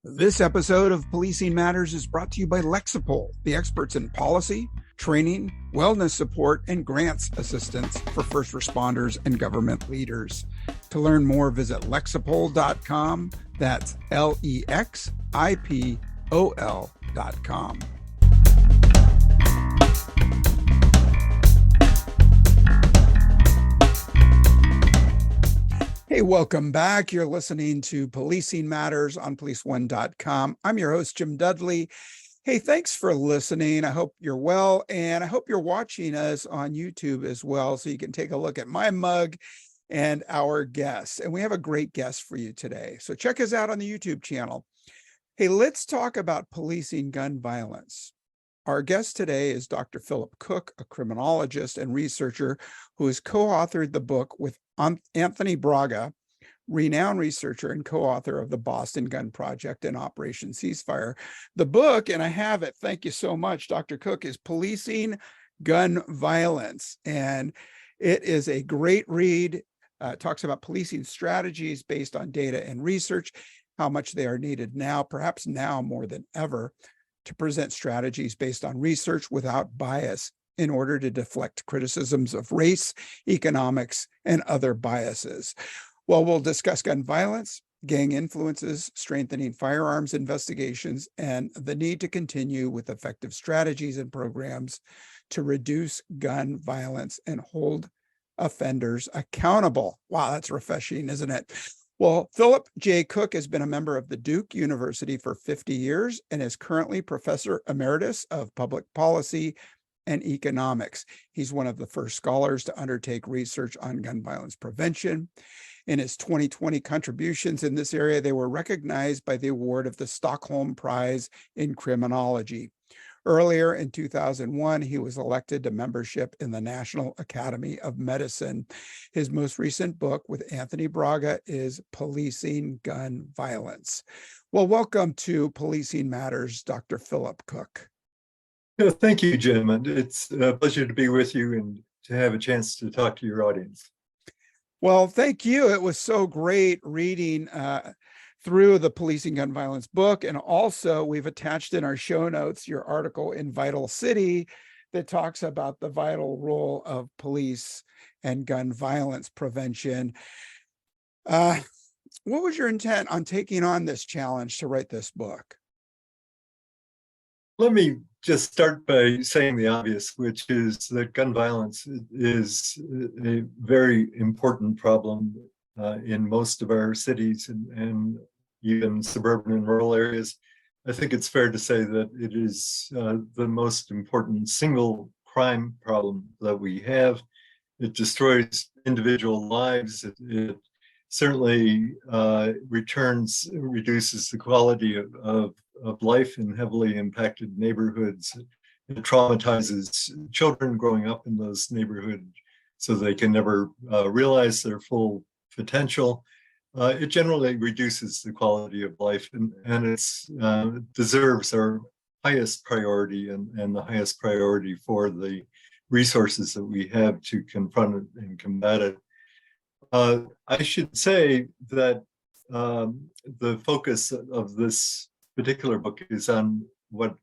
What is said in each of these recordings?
This episode of Policing Matters is brought to you by Lexipol, the experts in policy, training, wellness support, and grants assistance for first responders and government leaders. To learn more, visit lexipol.com. That's LEXIPOL.com. Hey, welcome back. You're listening to Policing Matters on policeone.com. I'm your host, Jim Dudley. Hey, thanks for listening. I hope you're well, and I hope you're watching us on YouTube as well, so you can take a look at my mug and our guests. And we have a great guest for you today. So check us out on the YouTube channel. Hey, let's talk about policing gun violence. Our guest today is Dr. Philip Cook, a criminologist and researcher who has co-authored the book with Anthony Braga, renowned researcher and co-author of the Boston Gun Project and Operation Ceasefire. The book, and I have it, thank you so much, Dr. Cook, is Policing Gun Violence. And it is a great read. It talks about policing strategies based on data and research, how much they are needed now, perhaps now more than ever, to present strategies based on research without bias in order to deflect criticisms of race, economics, and other biases. Well, we'll discuss gun violence, gang influences, strengthening firearms investigations, and the need to continue with effective strategies and programs to reduce gun violence and hold offenders accountable. Wow, that's refreshing, isn't it? Well, Philip J. Cook has been a member of the Duke University for 50 years and is currently Professor Emeritus of Public Policy and Economics. He's one of the first scholars to undertake research on gun violence prevention. In his 2020 contributions in this area, they were recognized by the award of the Stockholm Prize in Criminology. Earlier in 2001, he was elected to membership in the National Academy of Medicine. His most recent book with Anthony Braga is Policing Gun Violence. Well, welcome to Policing Matters, Dr. Philip Cook. Thank you, Jim. And it's a pleasure to be with you and to have a chance to talk to your audience. Well, thank you. It was so great reading through the Policing Gun Violence book. And also we've attached in our show notes your article in Vital City that talks about the vital role of police and gun violence prevention. What was your intent on taking on this challenge to write this book? Let me just start by saying the obvious, which is that gun violence is a very important problem in most of our cities and even suburban and rural areas. I think it's fair to say that it is the most important single crime problem that we have. It destroys individual lives. It certainly reduces the quality of life in heavily impacted neighborhoods. It traumatizes children growing up in those neighborhoods so they can never realize their full potential. It generally reduces the quality of life, and it deserves our highest priority and the highest priority for the resources that we have to confront it and combat it. I should say that the focus of this particular book is on what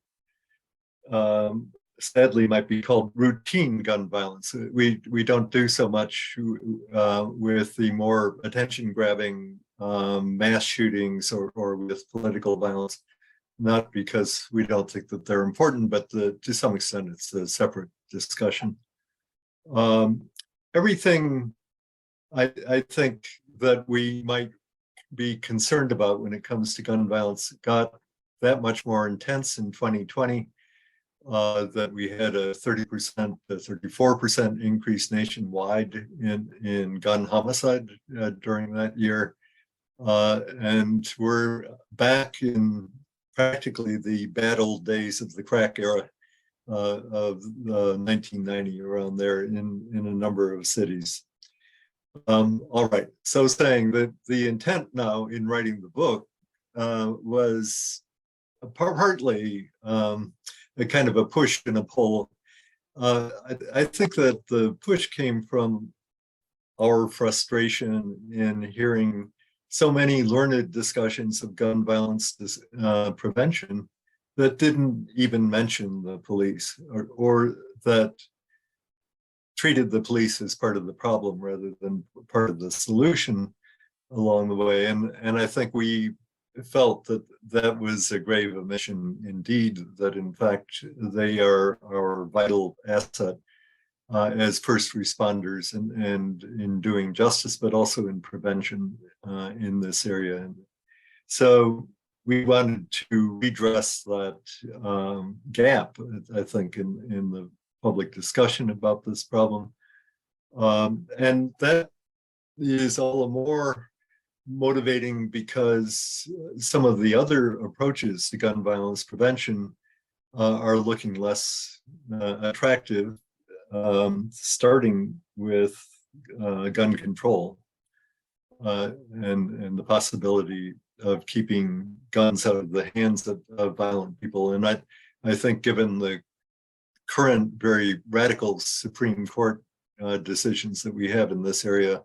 sadly might be called routine gun violence. We don't do so much with the more attention-grabbing mass shootings or with political violence, not because we don't think that they're important, but to some extent it's a separate discussion. Everything I think that we might be concerned about when it comes to gun violence got that much more intense in 2020. That we had a 30% to 34% increase nationwide in gun homicide during that year. And we're back in practically the bad old days of the crack era of 1990, around there in a number of cities. All right, so saying that the intent now in writing the book was partly a kind of a push and a pull. I think that the push came from our frustration in hearing so many learned discussions of gun violence prevention that didn't even mention the police, or that treated the police as part of the problem rather than part of the solution along the way. And I think we felt that that was a grave omission indeed, that in fact they are our vital asset as first responders and in doing justice, but also in prevention in this area. And so we wanted to redress that gap, I think, in the public discussion about this problem. And that is all the more motivating because some of the other approaches to gun violence prevention are looking less attractive, starting with gun control and the possibility of keeping guns out of the hands of violent people. And I think given the current very radical Supreme Court decisions that we have in this area,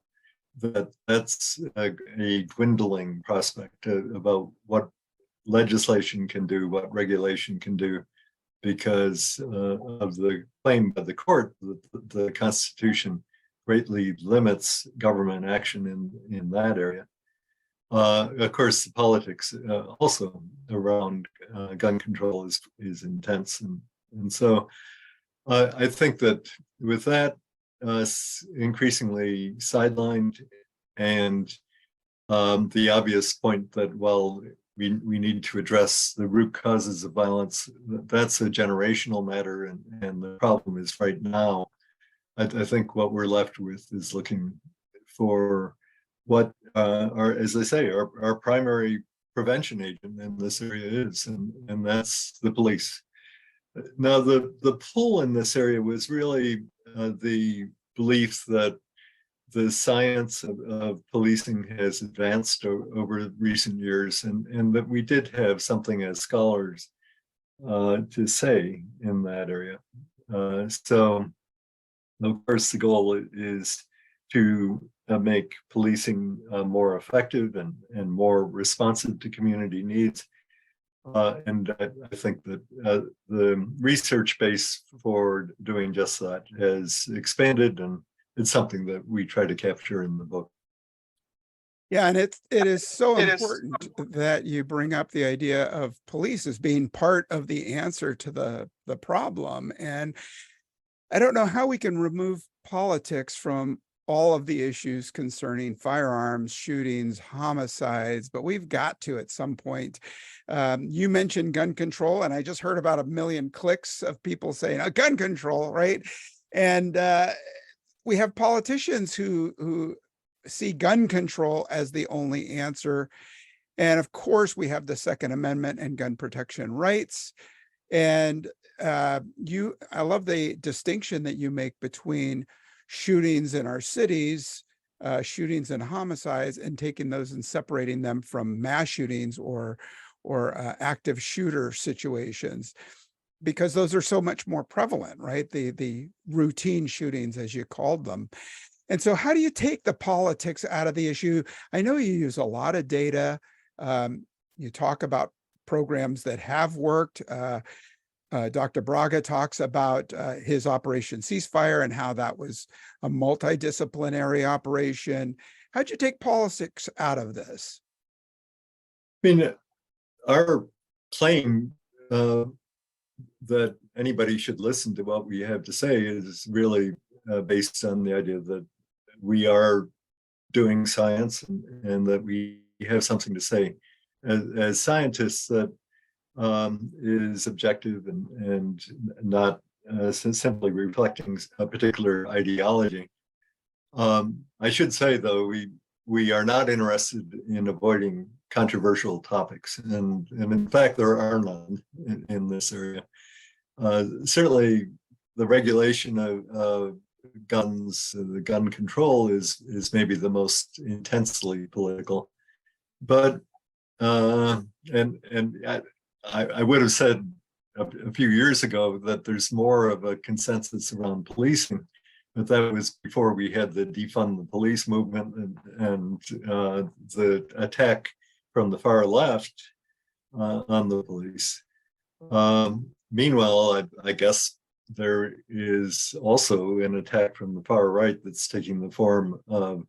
that's a dwindling prospect about what legislation can do, what regulation can do, because of the claim by the court that the Constitution greatly limits government action in that area. Of course, the politics also around gun control is intense, and so I think that with that increasingly sidelined, and the obvious point that while we need to address the root causes of violence, that's a generational matter, and the problem is right now. I think what we're left with is looking for what are, as I say, our primary prevention agent in this area is, and that's the police. Now, the pull in this area was really the belief that the science of policing has advanced over recent years, and that we did have something as scholars to say in that area. So, of course, the goal is to make policing more effective and more responsive to community needs. And I think that the research base for doing just that has expanded, and it's something that we try to capture in the book. Yeah, and it is so important that you bring up the idea of police as being part of the answer to the problem. And I don't know how we can remove politics from all of the issues concerning firearms, shootings, homicides, but we've got to at some point. You mentioned gun control, and I just heard about 1 million clicks of people saying gun control, right? And we have politicians who see gun control as the only answer. And of course, we have the Second Amendment and gun protection rights. And I love the distinction that you make between shootings in our cities, shootings and homicides, and taking those and separating them from mass shootings or active shooter situations, because those are so much more prevalent, right? The routine shootings, as you called them. And so how do you take the politics out of the issue? I know you use a lot of data. You talk about programs that have worked. Dr. Braga talks about his Operation Ceasefire and how that was a multidisciplinary operation. How'd you take politics out of this? I mean, our claim that anybody should listen to what we have to say is really based on the idea that we are doing science and that we have something to say as scientists that is objective and not simply reflecting a particular ideology. I should say, though, we are not interested in avoiding controversial topics, and in fact, there are none in this area. Certainly, the regulation of guns, the gun control is maybe the most intensely political, but I would have said a few years ago that there's more of a consensus around policing but that was before we had the defund the police movement and the attack from the far left on the police. Meanwhile, I guess there is also an attack from the far right that's taking the form of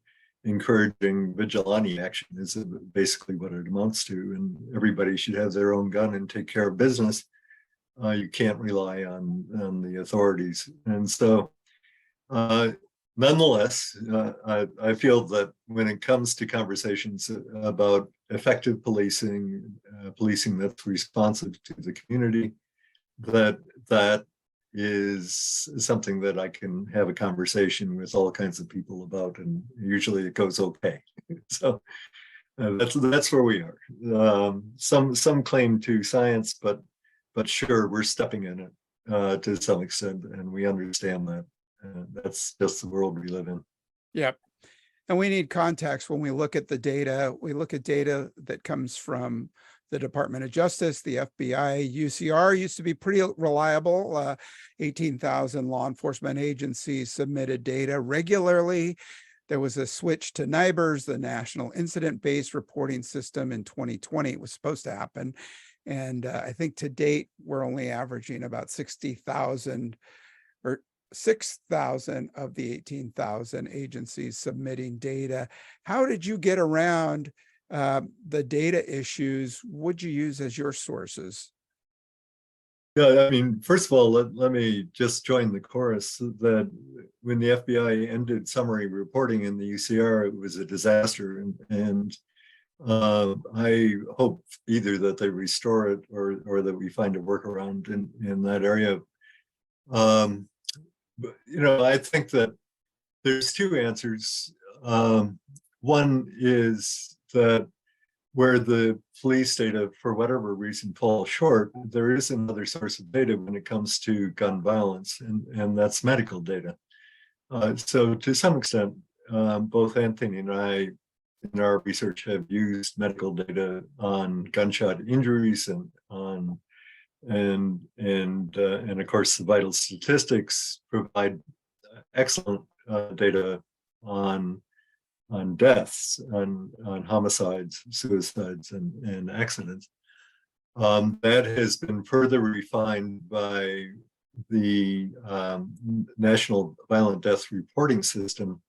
encouraging vigilante action, is basically what it amounts to. And everybody should have their own gun and take care of business. You can't rely on the authorities. And so, nonetheless, I feel that when it comes to conversations about effective policing, policing that's responsive to the community, that is something that I can have a conversation with all kinds of people about, and usually it goes okay. So that's where we are. Some claim to science, but sure, we're stepping in it to some extent, and we understand that. That's just the world we live in. Yep. And we need context when we look at the data. We look at data that comes from the Department of Justice, the FBI, UCR used to be pretty reliable. 18,000 law enforcement agencies submitted data regularly. There was a switch to NIBRS, the National Incident-Based Reporting System, in 2020. It was supposed to happen. And I think to date, we're only averaging about 60,000 or 6,000 of the 18,000 agencies submitting data. How did you get around the data issues? What'd you use as your sources? Yeah, I mean, first of all, let me just join the chorus that when the FBI ended summary reporting in the UCR, it was a disaster. And I hope either that they restore it or that we find a workaround in that area. But, I think that there's two answers. One is that where the police data, for whatever reason, falls short, there is another source of data when it comes to gun violence, and that's medical data. So to some extent, both Anthony and I, in our research, have used medical data on gunshot injuries and of course the vital statistics provide excellent data on deaths, on homicides, suicides, and accidents. That has been further refined by the National Violent Death Reporting System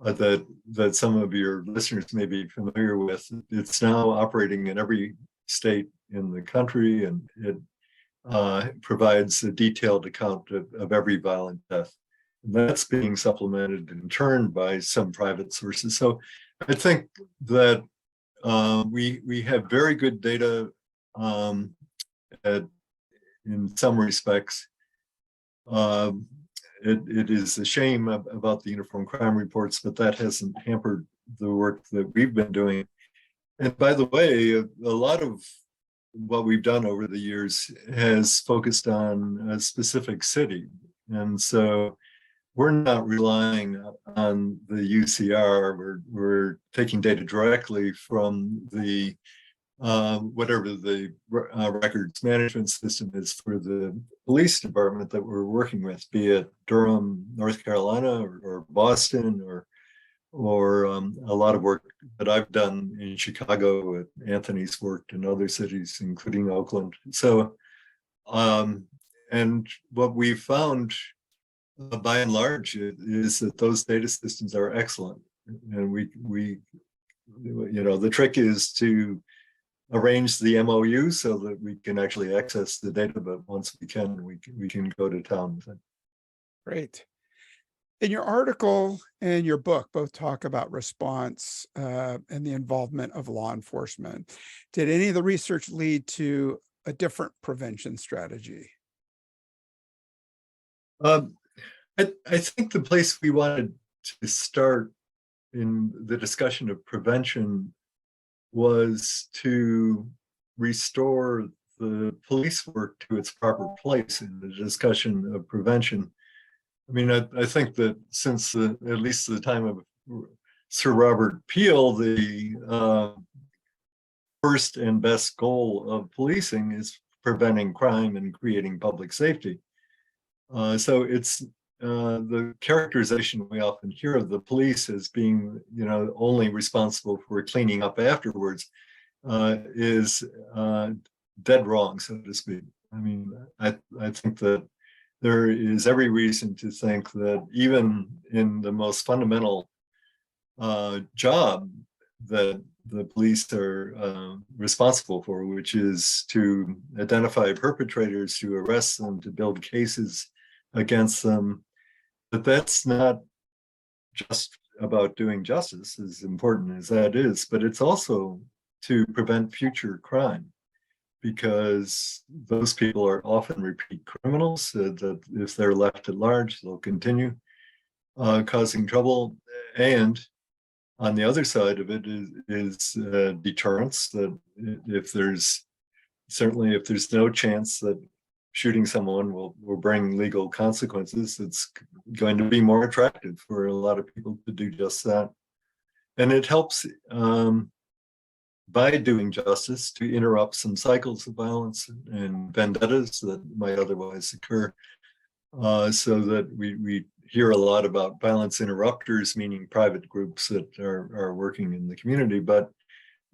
that some of your listeners may be familiar with. It's now operating in every state in the country, and it provides a detailed account of every violent death. And that's being supplemented in turn by some private sources. So I think that we have very good data in some respects. It is a shame about the uniform crime reports, but that hasn't hampered the work that we've been doing. And by the way, a lot of what we've done over the years has focused on a specific city. And so we're not relying on the UCR. We're taking data directly from the whatever the records management system is for the police department that we're working with, be it Durham, North Carolina, or Boston, or a lot of work that I've done in Chicago. Anthony's worked in other cities, including Oakland. So, and what we've found by and large is that those data systems are excellent. And the trick is to arrange the MOU so that we can actually access the data, but once we can go to town with it. Great. In your article and your book, both talk about response and the involvement of law enforcement. Did any of the research lead to a different prevention strategy? I think the place we wanted to start in the discussion of prevention was to restore the police work to its proper place in the discussion of prevention. I mean, I think that since at least the time of Sir Robert Peel, the first and best goal of policing is preventing crime and creating public safety. So it's the characterization we often hear of the police as being, only responsible for cleaning up afterwards is dead wrong, so to speak. I mean, I think that there is every reason to think that even in the most fundamental job that the police are responsible for, which is to identify perpetrators, to arrest them, to build cases against them, but that's not just about doing justice, as important as that is, but it's also to prevent future crime, because those people are often repeat criminals, that if they're left at large, they'll continue causing trouble. And on the other side of it is deterrence, that if there's no chance that shooting someone will bring legal consequences, it's going to be more attractive for a lot of people to do just that. And it helps by doing justice to interrupt some cycles of violence and vendettas that might otherwise occur, so that we hear a lot about violence interrupters, meaning private groups that are working in the community, but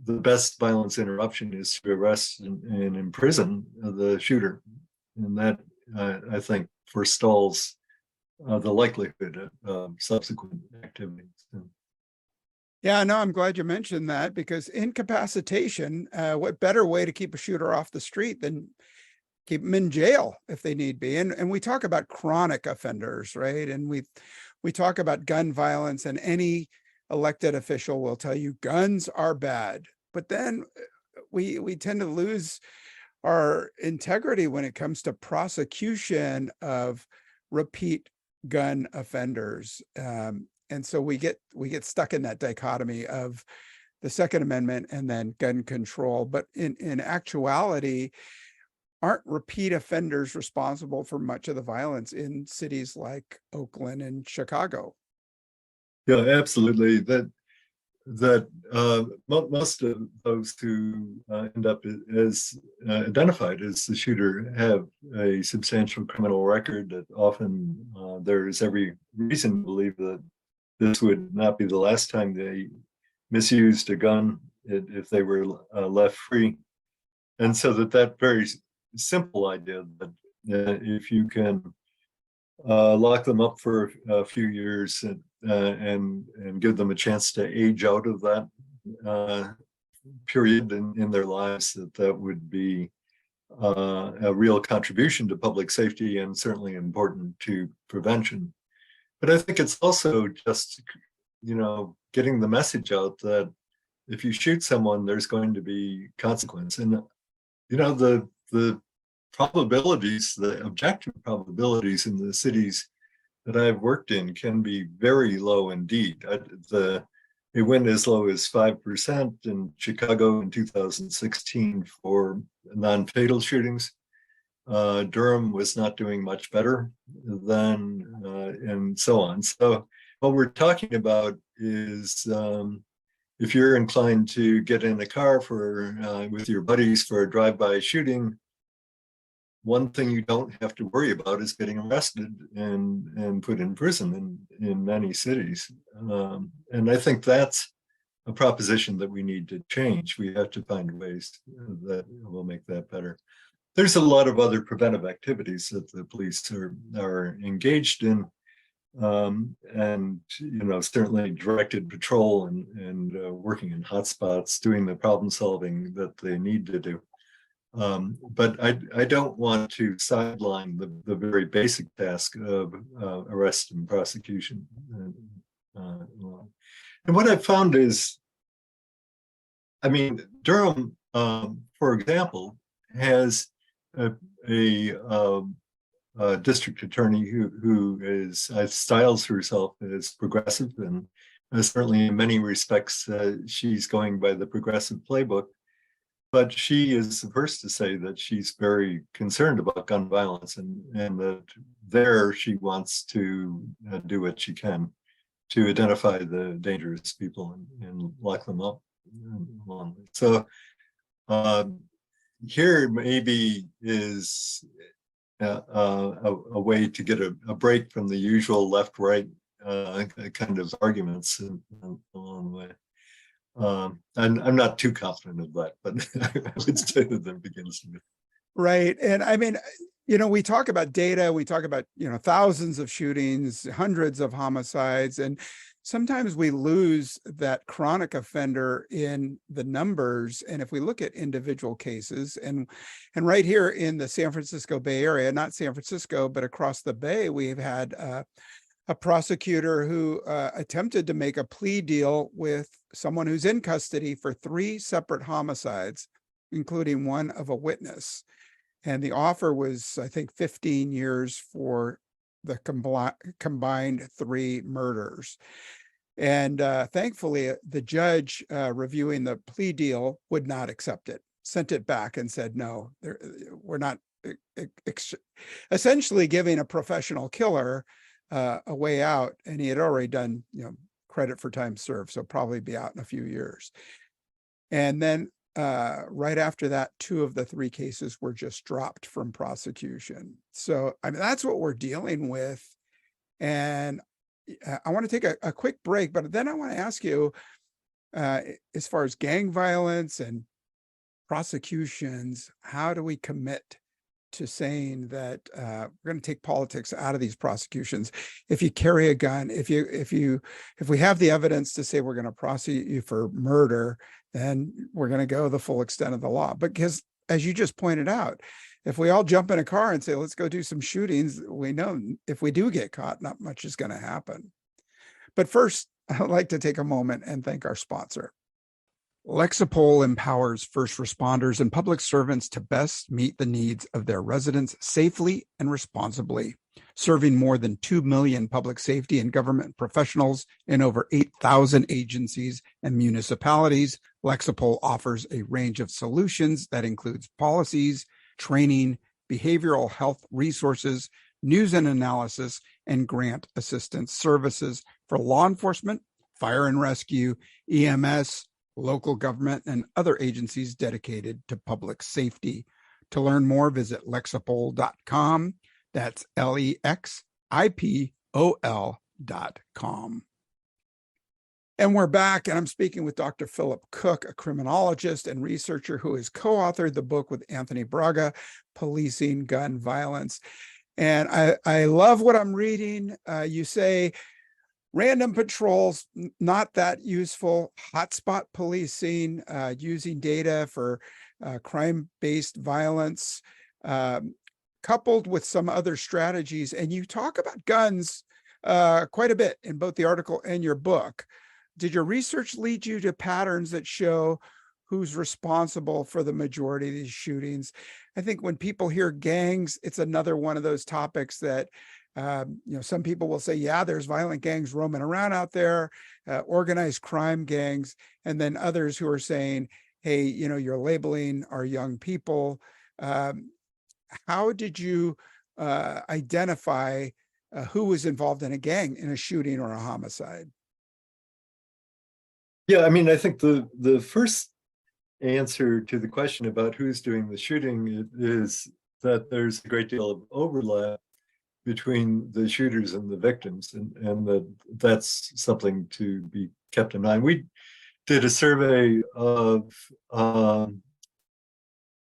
the best violence interruption is to arrest and imprison the shooter. And that, I think, forestalls the likelihood of subsequent activities. Yeah, no, I'm glad you mentioned that, because incapacitation, what better way to keep a shooter off the street than keep them in jail if they need be. And we talk about chronic offenders, right? And we talk about gun violence, and any elected official will tell you guns are bad. But then we tend to lose our integrity when it comes to prosecution of repeat gun offenders. And so we get stuck in that dichotomy of the Second Amendment and then gun control. But in actuality, aren't repeat offenders responsible for much of the violence in cities like Oakland and Chicago? Yeah, absolutely. Most of those who end up as identified as the shooter have a substantial criminal record. That often there is every reason to believe that this would not be the last time they misused a gun if they were left free. And so that very simple idea that if you can lock them up for a few years and give them a chance to age out of that period in their lives, that would be a real contribution to public safety, and certainly important to prevention. But I think it's also just, getting the message out that if you shoot someone, there's going to be consequence. And, the probabilities, the objective probabilities in the cities that I've worked in can be very low indeed. It went as low as 5% in Chicago in 2016 for non-fatal shootings. Durham was not doing much better than, and so on. So what we're talking about is, if you're inclined to get in a car with your buddies for a drive-by shooting, one thing you don't have to worry about is getting arrested and put in prison in many cities. And I think that's a proposition that we need to change. We have to find ways that will make that better. There's a lot of other preventive activities that the police are engaged in, and certainly directed patrol and working in hotspots, doing the problem solving that they need to do. But I don't want to sideline the very basic task of arrest and prosecution. And what I've found is, Durham, for example, has a district attorney who styles herself as progressive, and certainly in many respects she's going by the progressive playbook. But she is the first to say that she's very concerned about gun violence, and that there she wants to do what she can to identify the dangerous people and lock them up. So here maybe is a way to get a break from the usual left-right kind of arguments along the way. I'm not too confident of that, but I would say that that begins to be. Right. And I mean, you know, we talk about data, we talk about, you know, thousands of shootings, hundreds of homicides, and sometimes we lose that chronic offender in the numbers. And if we look at individual cases, and right here in the San Francisco Bay Area, not San Francisco, but across the Bay, we've had a prosecutor who attempted to make a plea deal with someone who's in custody for 3 separate homicides, including one of a witness. And the offer was, I think, 15 years for the combined 3 murders. And thankfully, the judge reviewing the plea deal would not accept it, sent it back and said, no, we're not, essentially giving a professional killer a way out. And he had already done, you know, credit for time served, so probably be out in a few years. And then right after that, 2 of the 3 cases were just dropped from prosecution. So, I mean, that's what we're dealing with. And I want to take a quick break, but then I want to ask you, as far as gang violence and prosecutions, how do we commit to saying that we're going to take politics out of these prosecutions? If you carry a gun, if we have the evidence to say we're going to prosecute you for murder, then we're going to go the full extent of the law. Because as you just pointed out, if we all jump in a car and say, let's go do some shootings, we know if we do get caught, not much is going to happen. But first, I'd like to take a moment and thank our sponsor. Lexipol empowers first responders and public servants to best meet the needs of their residents safely and responsibly. Serving more than 2 million public safety and government professionals in over 8,000 agencies and municipalities, Lexipol offers a range of solutions that includes policies, training, behavioral health resources, news and analysis, and grant assistance services for law enforcement, fire and rescue, EMS, local government, and other agencies dedicated to public safety. To learn more, visit lexipol.com. That's LEXIPOL.com. And we're back, and I'm speaking with Dr. Philip Cook, a criminologist and researcher who has co-authored the book with Anthony Braga, Policing Gun Violence. And I love what I'm reading. You say random patrols, not that useful. Hotspot policing, using data for crime-based violence, coupled with some other strategies. And you talk about guns quite a bit in both the article and your book. Did your research lead you to patterns that show who's responsible for the majority of these shootings? I think when people hear gangs, it's another one of those topics that, some people will say, yeah, there's violent gangs roaming around out there, organized crime gangs, and then others who are saying, hey, you're labeling our young people. How did you identify who was involved in a gang, in a shooting or a homicide? Yeah, I mean, I think the first answer to the question about who's doing the shooting is that there's a great deal of overlap between the shooters and the victims, and that's something to be kept in mind. We did a survey of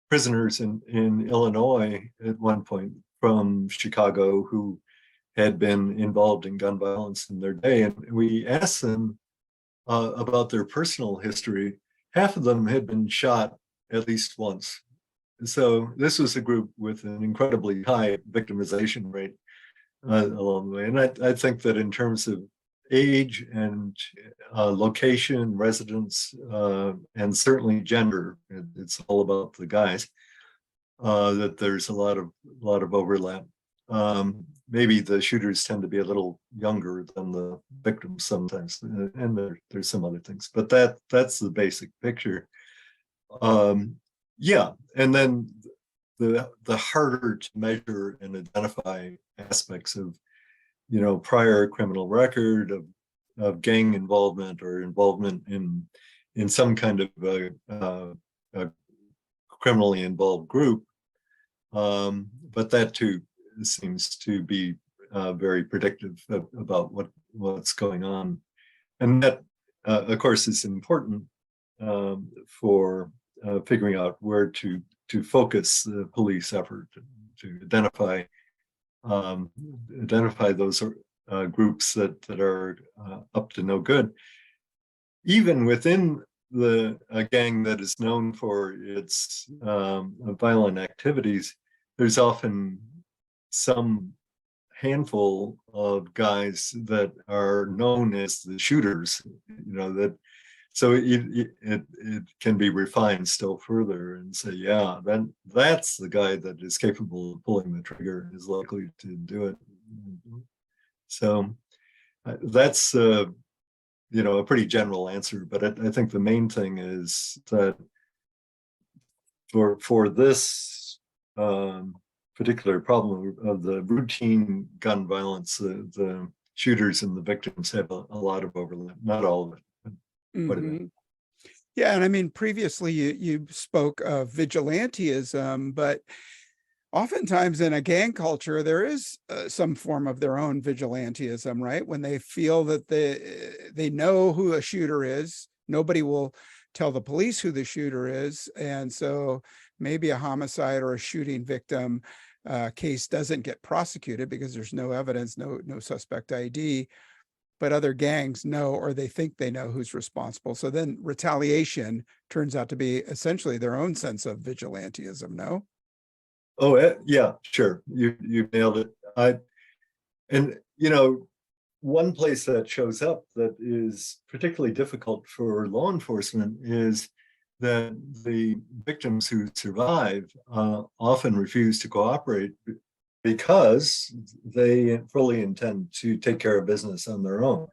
prisoners in Illinois at one point from Chicago who had been involved in gun violence in their day, and we asked them about their personal history. Half of them had been shot at least once. So this was a group with an incredibly high victimization rate along the way. And I think that in terms of age and location, residence, and certainly gender, it's all about the guys, that there's a lot of overlap. Maybe the shooters tend to be a little younger than the victims sometimes, and there's some other things, but that's the basic picture. Yeah, and then the harder to measure and identify aspects of, prior criminal record, of gang involvement or involvement in some kind of a criminally involved group. But that too seems to be very predictive about what's going on. And that, of course, is important for figuring out where to focus the police effort, to identify those groups that are up to no good. Even within a gang that is known for its violent activities, there's often some handful of guys that are known as the shooters, that so it can be refined still further and say, yeah, then that's the guy that is capable of pulling the trigger, is likely to do it. So that's a pretty general answer, but I think the main thing is that for this particular problem of the routine gun violence, the shooters and the victims have a lot of overlap, not all of it, but quite a bit. Yeah, and I mean, previously you spoke of vigilantism, but oftentimes in a gang culture, there is some form of their own vigilantism, right? When they feel that they know who a shooter is, nobody will tell the police who the shooter is. And so maybe a homicide or a shooting victim case doesn't get prosecuted because there's no evidence, no suspect ID, but other gangs know, or they think they know who's responsible. So then retaliation turns out to be essentially their own sense of vigilantism, no? Oh, yeah, sure. You nailed it. One place that shows up that is particularly difficult for law enforcement is that the victims who survive often refuse to cooperate because they fully intend to take care of business on their own.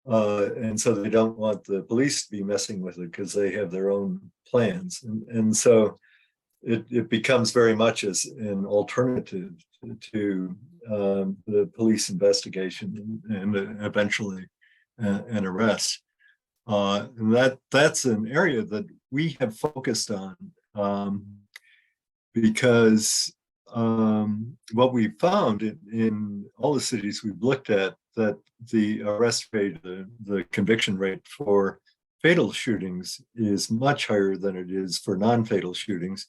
And so they don't want the police to be messing with it because they have their own plans. And so it becomes very much as an alternative to the police investigation and eventually an arrest. And that's an area that we have focused on because what we found in all the cities we've looked at, that the arrest rate, the conviction rate for fatal shootings is much higher than it is for non-fatal shootings.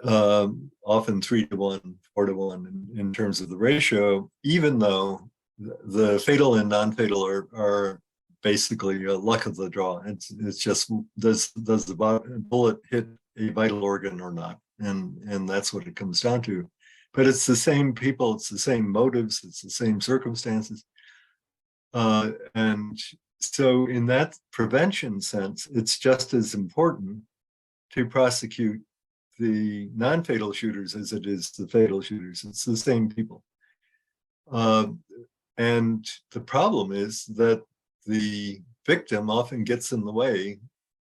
Often 3-to-1, 4-to-1 in terms of the ratio, even though the fatal and non-fatal are basically a luck of the draw. It's just, does the bullet hit a vital organ or not? And that's what it comes down to. But it's the same people, it's the same motives, it's the same circumstances. And so in that prevention sense, it's just as important to prosecute the non-fatal shooters as it is the fatal shooters. It's the same people. And the problem is that the victim often gets in the way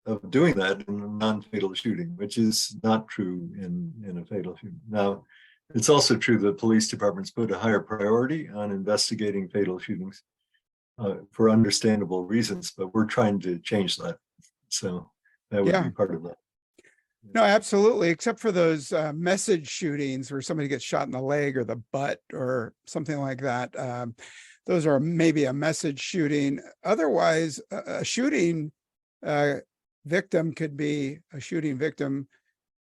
of doing that in a non-fatal shooting, which is not true in a fatal shooting. Now, it's also true that police departments put a higher priority on investigating fatal shootings for understandable reasons, but we're trying to change that. So that would be part of that. No, absolutely. Except for those message shootings where somebody gets shot in the leg or the butt or something like that. Those are maybe a message shooting. Otherwise, a shooting victim could be a shooting victim,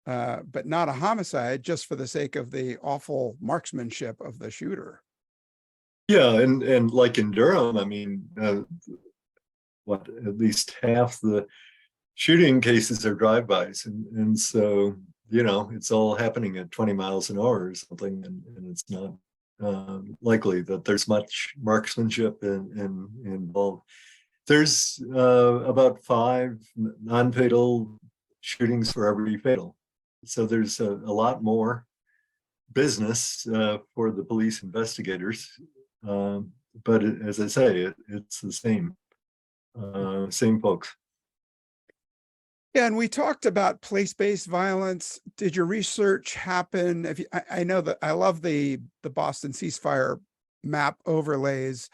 but not a homicide, just for the sake of the awful marksmanship of the shooter. Yeah, and like in Durham, I mean, at least half the shooting cases are drive-bys, and so it's all happening at 20 miles an hour or something, and it's not likely that there's much marksmanship involved. There's about 5 non-fatal shootings for every fatal, so there's a lot more business for the police investigators, but as I say, it's the same folks. Yeah, and we talked about place-based violence. Did your research happen? I know that I love the Boston Ceasefire map overlays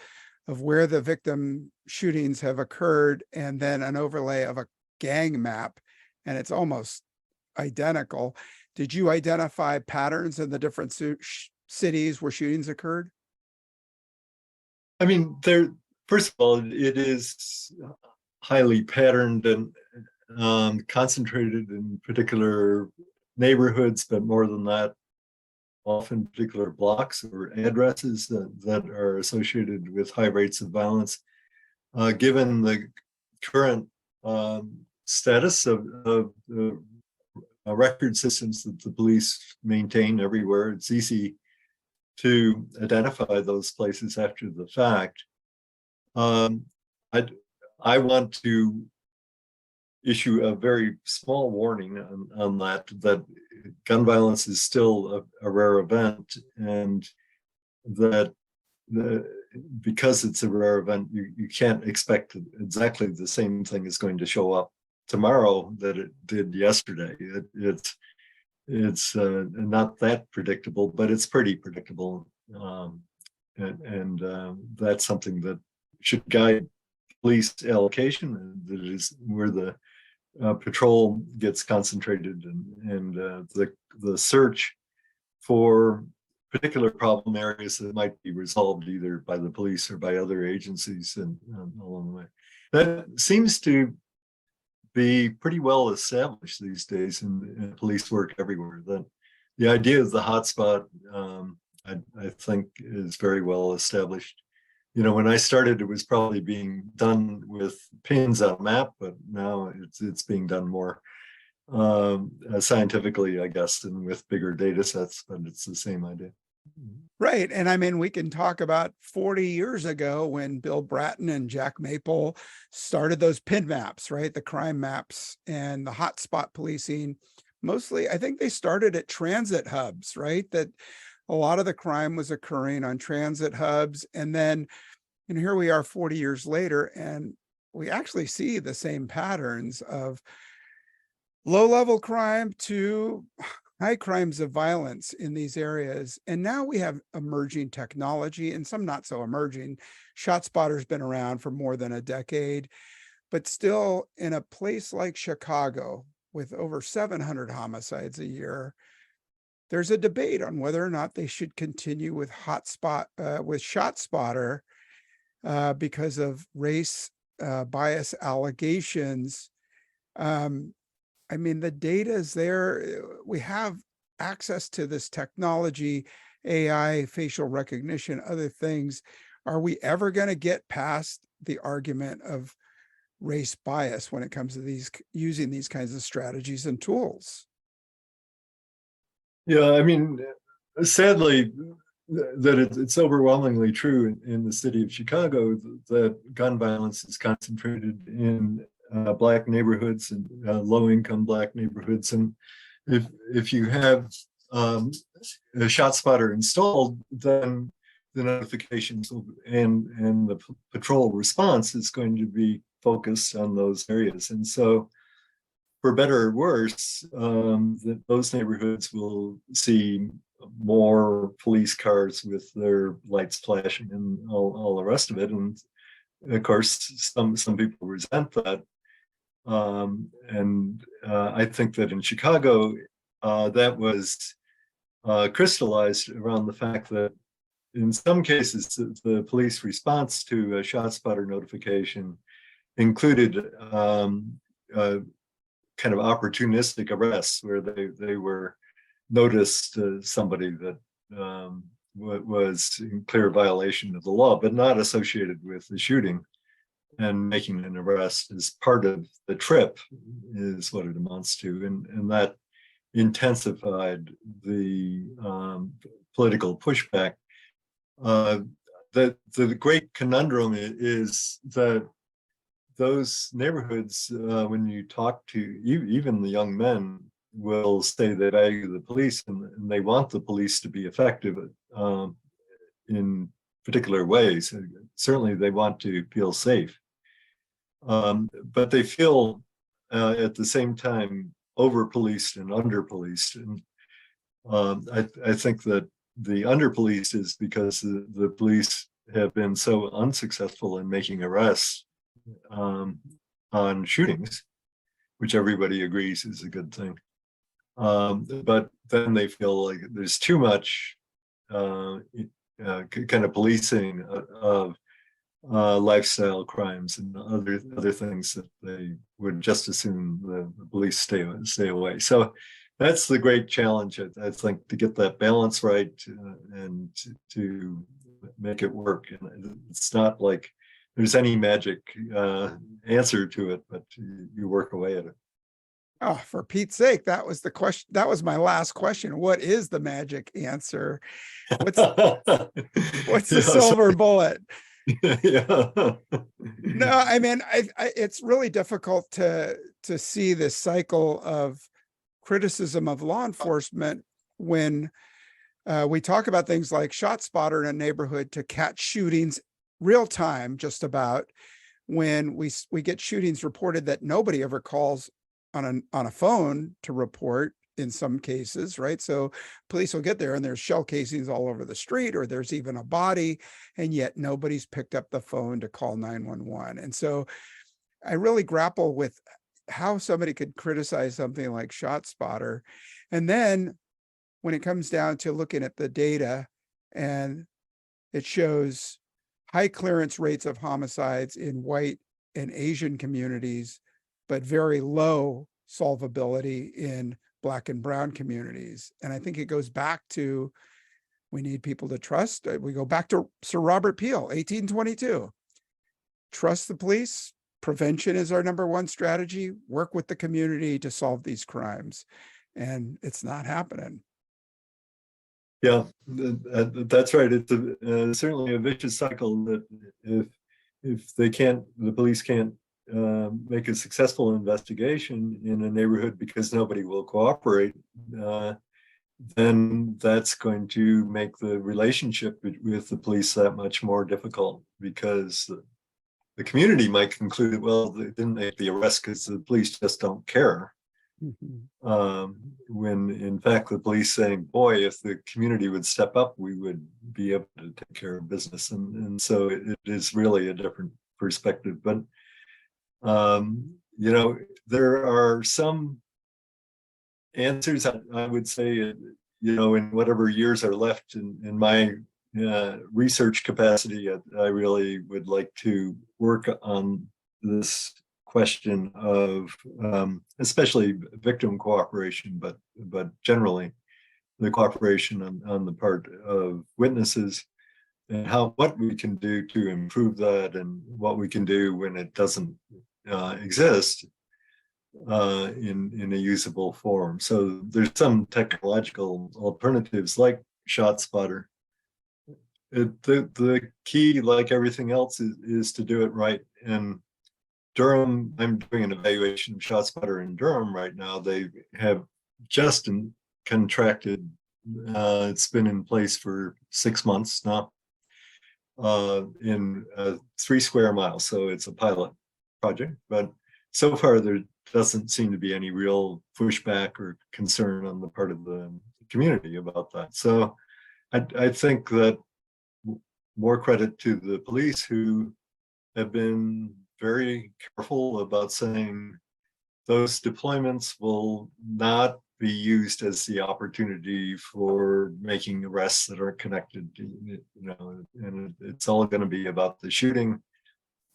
of where the victim shootings have occurred, and then an overlay of a gang map, and it's almost identical. Did you identify patterns in the different cities where shootings occurred? I mean, first of all, it is highly patterned and concentrated in particular neighborhoods, but more than that, often particular blocks or addresses that are associated with high rates of violence. Given the current status of the record systems that the police maintain everywhere, it's easy to identify those places after the fact. I want to issue a very small warning on that gun violence is still a rare event, and that because it's a rare event, you can't expect exactly the same thing is going to show up tomorrow that it did yesterday. It's not that predictable, but it's pretty predictable, and that's something that should guide police allocation. That is where the patrol gets concentrated, and the search for particular problem areas that might be resolved either by the police or by other agencies and along the way. That seems to be pretty well established these days in police work everywhere. That the idea of the hotspot, I think, is very well established. You know, when I started, it was probably being done with pins on a map, but now it's being done more scientifically, I guess, and with bigger data sets, but it's the same idea. Right. And I mean, we can talk about 40 years ago when Bill Bratton and Jack Maple started those pin maps, right? The crime maps and the hotspot policing. Mostly, I think they started at transit hubs, right? That a lot of the crime was occurring on transit hubs. And then, and here we are 40 years later, and we actually see the same patterns of low-level crime to high crimes of violence in these areas. And now we have emerging technology and some not so emerging. ShotSpotter's been around for more than a decade, but still in a place like Chicago with over 700 homicides a year, there's a debate on whether or not they should continue with ShotSpotter because of race bias allegations. I mean, the data is there. We have access to this technology, AI, facial recognition, other things. Are we ever going to get past the argument of race bias when it comes to these using these kinds of strategies and tools? Yeah, I mean, sadly, that it's overwhelmingly true in the city of Chicago that gun violence is concentrated in Black neighborhoods and low-income Black neighborhoods. And if you have a ShotSpotter installed, then the notifications and the patrol response is going to be focused on those areas. And so, for better or worse, those neighborhoods will see more police cars with their lights flashing and all the rest of it. And of course, some people resent that. I think that in Chicago, that was crystallized around the fact that in some cases, the police response to a ShotSpotter notification included kind of opportunistic arrests where they were noticed somebody that was in clear violation of the law, but not associated with the shooting, and making an arrest as part of the trip is what it amounts to. And that intensified the political pushback. The great conundrum is that those neighborhoods, when you talk to even the young men, will say they value the police and they want the police to be effective in particular ways. Certainly they want to feel safe. But they feel at the same time over-policed and under-policed. And I think that the under-policed is because the police have been so unsuccessful in making arrests on shootings, which everybody agrees is a good thing. But then they feel like there's too much kind of policing of lifestyle crimes and other things that they would just as soon the police stay away. So that's the great challenge, I think, to get that balance right and to make it work. And it's not like there's any magic answer to it, but you work away at it. Oh, for Pete's sake, that was the question. That was my last question. What is the magic answer? What's the silver bullet? Yeah. No, I mean, it's really difficult to see this cycle of criticism of law enforcement when we talk about things like ShotSpotter in a neighborhood to catch shootings real time, just about, when we get shootings reported that nobody ever calls on a phone to report in some cases, right? So police will get there and there's shell casings all over the street, or there's even a body, and yet nobody's picked up the phone to call 911. And so I really grapple with how somebody could criticize something like ShotSpotter. And then when it comes down to looking at the data, and it shows high clearance rates of homicides in white and Asian communities, but very low solvability in Black and brown communities. And I think it goes back to, we need people to trust. We go back to Sir Robert Peel, 1822. Trust the police. Prevention is our number one strategy. Work with the community to solve these crimes. And it's not happening. Yeah, that's right. It's certainly a vicious cycle that if the police can't make a successful investigation in a neighborhood because nobody will cooperate, then that's going to make the relationship with the police that much more difficult, because the community might conclude, well, they didn't make the arrest because the police just don't care. When in fact the police saying, boy, if the community would step up, we would be able to take care of business. And so it is really a different perspective. But there are some answers, I would say, in whatever years are left in my research capacity, I really would like to work on this question of especially victim cooperation, but generally the cooperation on the part of witnesses, and what we can do to improve that, and what we can do when it doesn't exist in a usable form. So there's some technological alternatives like ShotSpotter. The key, like everything else, is to do it right. And Durham, I'm doing an evaluation of ShotSpotter in Durham right now. They have just contracted, it's been in place for 6 months now, in 3 square miles. So it's a pilot project, but so far there doesn't seem to be any real pushback or concern on the part of the community about that. So I think that more credit to the police, who have been very careful about saying those deployments will not be used as the opportunity for making arrests that aren't connected, and it's all going to be about the shooting.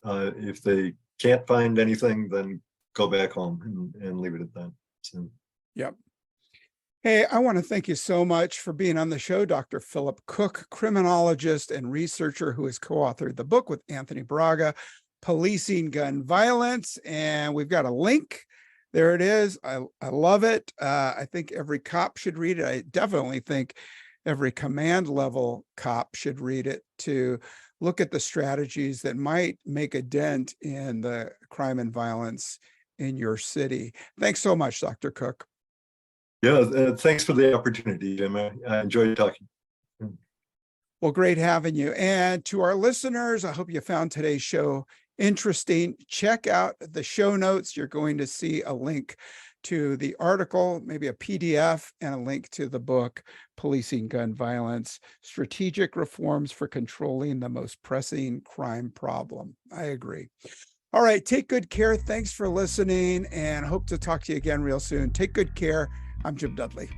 If they can't find anything, then go back home and leave it at that. So. Yep. Hey, I want to thank you so much for being on the show, Dr. Philip Cook, criminologist and researcher who has co-authored the book with Anthony Braga, Policing Gun Violence. And we've got a link. There it is. I love it. I think every cop should read it. I definitely think every command level cop should read it, to look at the strategies that might make a dent in the crime and violence in your city. Thanks so much, Dr. Cook. Yeah, thanks for the opportunity, Jim. I enjoyed talking. Well, great having you. And to our listeners, I hope you found today's show interesting. Check out the show notes. You're going to see a link to the article, maybe a PDF, and a link to the book, Policing Gun Violence, Strategic Reforms for Controlling the Most Pressing Crime Problem. I agree. All right, take good care. Thanks for listening, and hope to talk to you again real soon. Take good care. I'm Jim Dudley.